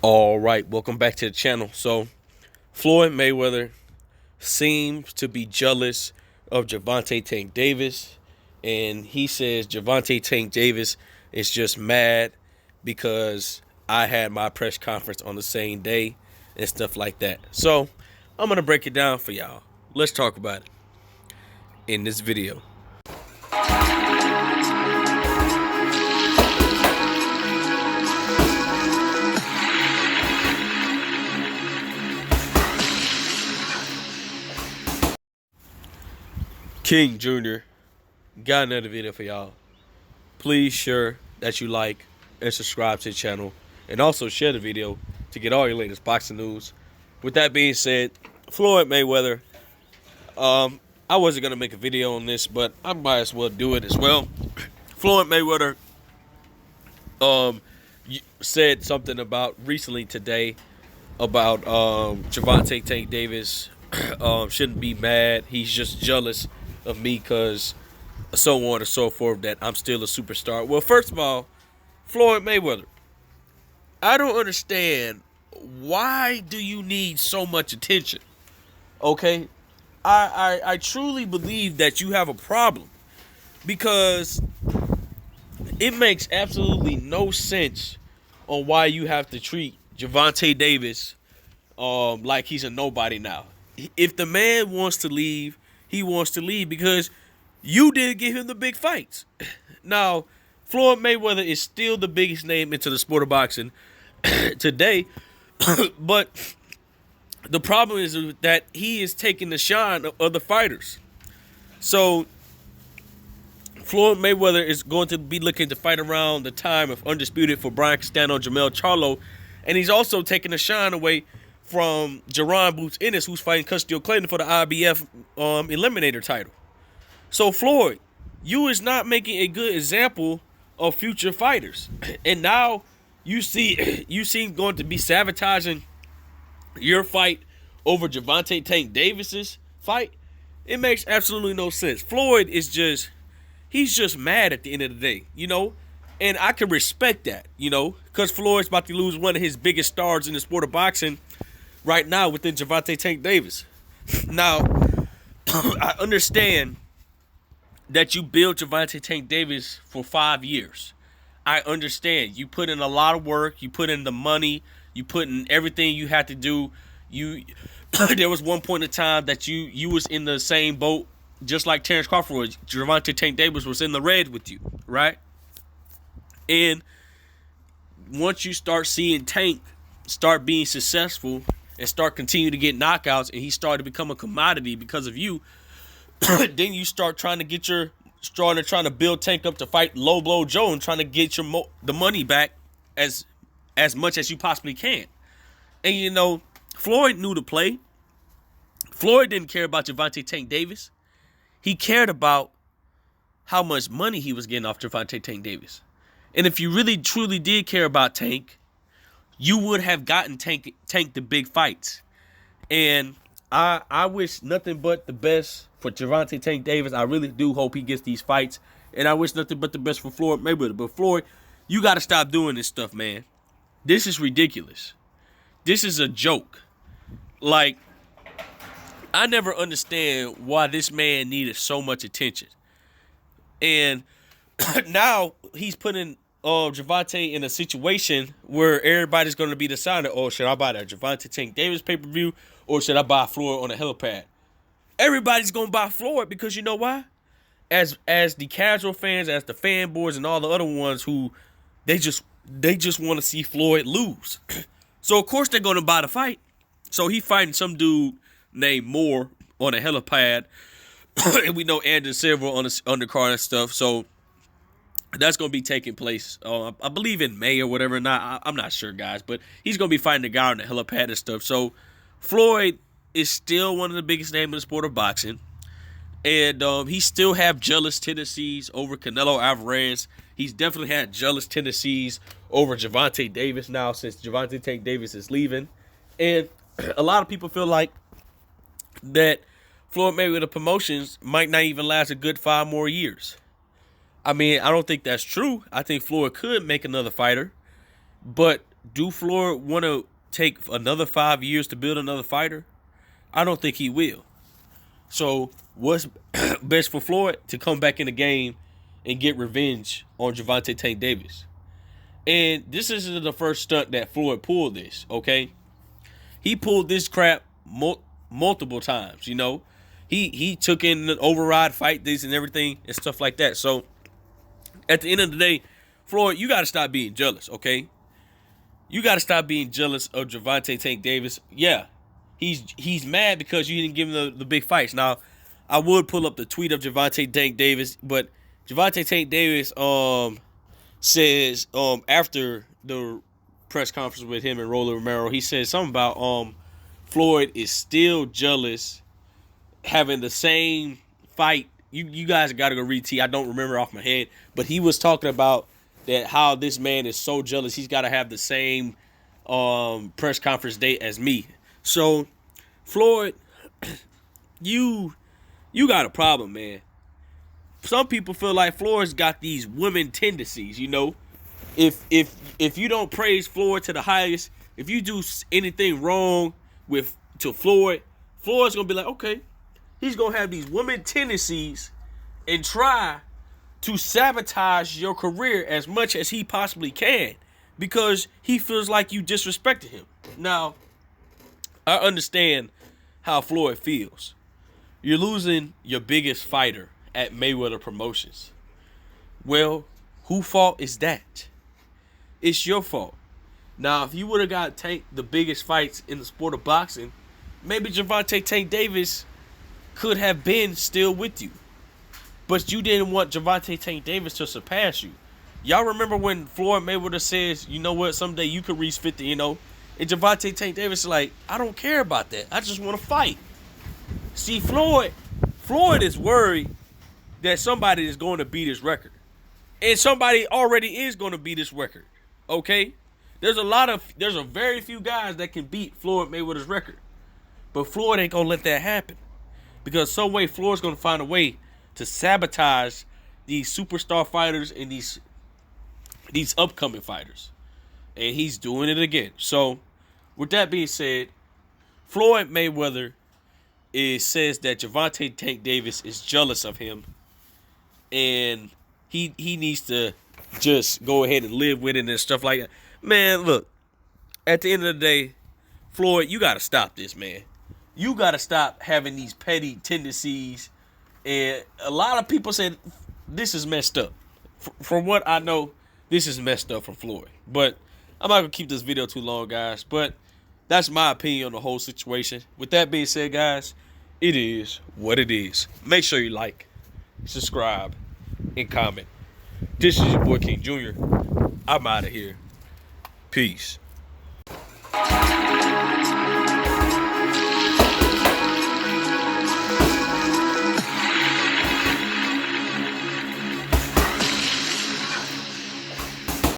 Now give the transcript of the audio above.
All right, welcome back to the channel. So, Floyd Mayweather seems to be jealous of Gervonta Tank Davis, and he says Gervonta Tank Davis is just mad because I had my press conference on the same day and stuff like that. So, I'm gonna break it down for y'all. Let's talk about it in this video. King Jr. got another video for y'all. Please share that you like and subscribe to the channel, and also share the video to get all your latest boxing news. With that being said, Floyd Mayweather, I wasn't gonna make a video on this, but I might as well do it as well. Floyd Mayweather said something about recently today about Gervonta Tank Davis shouldn't be mad. He's just jealous of me because so on and so forth, that I'm still a superstar. Well, first of all, Floyd Mayweather, I don't understand, why do you need so much attention? Okay, I truly believe that you have a problem, because it makes absolutely no sense on why you have to treat Gervonta Davis like he's a nobody now. If the man wants to leave, he wants to leave because you didn't give him the big fights. Now, Floyd Mayweather is still the biggest name into the sport of boxing today, but the problem is that he is taking the shine of other fighters. So Floyd Mayweather is going to be looking to fight around the time of Undisputed for Brian Castano, Jamel Charlo, and he's also taking the shine away from Jerron Boots Ennis, who's fighting Custio Clayton for the IBF Eliminator title. So Floyd, you is not making a good example of future fighters, and now you seem going to be sabotaging your fight over Gervonta Tank Davis's fight. It makes absolutely no sense. Floyd is he's just mad at the end of the day, and I can respect that, because Floyd's about to lose one of his biggest stars in the sport of boxing right now within Gervonta Tank Davis. Now, I understand that you built Gervonta Tank Davis for 5 years. I understand. You put in a lot of work. You put in the money. You put in everything you had to do. There was one point in time that you was in the same boat, just like Terrence Crawford was. Gervonta Tank Davis was in the red with you, right? And once you start seeing Tank start being successful and start continuing to get knockouts, and he started to become a commodity because of you, then you start trying to build Tank up to fight Low Blow Joe and trying to get the money back as much as you possibly can. And Floyd knew the play. Floyd didn't care about Gervonta Tank Davis. He cared about how much money he was getting off Gervonta Tank Davis. And if you really truly did care about Tank, you would have gotten Tank the big fights. And I wish nothing but the best for Gervonta Tank Davis. I really do hope he gets these fights. And I wish nothing but the best for Floyd Mayweather. But Floyd, you got to stop doing this stuff, man. This is ridiculous. This is a joke. Like, I never understand why this man needed so much attention. And now he's putting Gervonta in a situation where everybody's going to be deciding, oh, should I buy that Gervonta Tank Davis pay-per-view, or should I buy Floyd on a helipad? Everybody's going to buy Floyd, because you know why? As the casual fans, as the fanboys, and all the other ones who they just want to see Floyd lose. So of course they're going to buy the fight. So he fighting some dude named Moore on a helipad, and we know Anderson Silva on the undercard and stuff. So that's going to be taking place, I believe, in May or whatever. I'm not sure, guys, but he's going to be fighting the guy on the helipad and stuff. So Floyd is still one of the biggest names in the sport of boxing, and he still have jealous tendencies over Canelo Alvarez. He's definitely had jealous tendencies over Gervonta Davis now, since Gervonta Tank Davis is leaving. And a lot of people feel like that Floyd Mayweather promotions might not even last a good 5 more years. I mean, I don't think that's true. I think Floyd could make another fighter, but do Floyd want to take another 5 years to build another fighter? I don't think he will. So what's best for Floyd? To come back in the game and get revenge on Gervonta Tank Davis. And this isn't the first stunt that Floyd pulled this, okay? He pulled this crap multiple times, you know. He took in an override fight, this and everything and stuff like that. So at the end of the day, Floyd, you got to stop being jealous, okay? You got to stop being jealous of Gervonta Tank Davis. Yeah, he's mad because you didn't give him the big fights. Now, I would pull up the tweet of Gervonta Tank Davis, but Gervonta Tank Davis says after the press conference with him and Rolly Romero, he said something about Floyd is still jealous having the same fight. You guys got to go read T. I don't remember off my head, but he was talking about that how this man is so jealous he's got to have the same press conference date as me. So Floyd, you got a problem, man. Some people feel like Floyd's got these women tendencies, you know. If you don't praise Floyd to the highest, if you do anything wrong to Floyd's gonna be like, okay, he's gonna have these women tendencies and try to sabotage your career as much as he possibly can because he feels like you disrespected him. Now, I understand how Floyd feels. You're losing your biggest fighter at Mayweather Promotions. Well, whose fault is that? It's your fault. Now, if you would have got Tank the biggest fights in the sport of boxing, maybe Gervonta Tank Davis could have been still with you. But you didn't want Gervonta Tank Davis to surpass you. Y'all remember when Floyd Mayweather says, you know what, someday you could reach 50, you know? And Gervonta Tank Davis is like, I don't care about that. I just want to fight. See, Floyd is worried that somebody is going to beat his record. And somebody already is going to beat his record. Okay? There's a very few guys that can beat Floyd Mayweather's record. But Floyd ain't going to let that happen. Because some way Floyd's going to find a way to sabotage these superstar fighters and these upcoming fighters. And he's doing it again. So, with that being said, Floyd Mayweather says that Gervonta Tank Davis is jealous of him. And he needs to just go ahead and live with it and stuff like that. Man, look, at the end of the day, Floyd, you got to stop this, man. You got to stop having these petty tendencies. And a lot of people said this is messed up. From what I know, this is messed up from Floyd. But I'm not going to keep this video too long, guys. But that's my opinion on the whole situation. With that being said, guys, it is what it is. Make sure you like, subscribe, and comment. This is your boy King Jr. I'm out of here. Peace.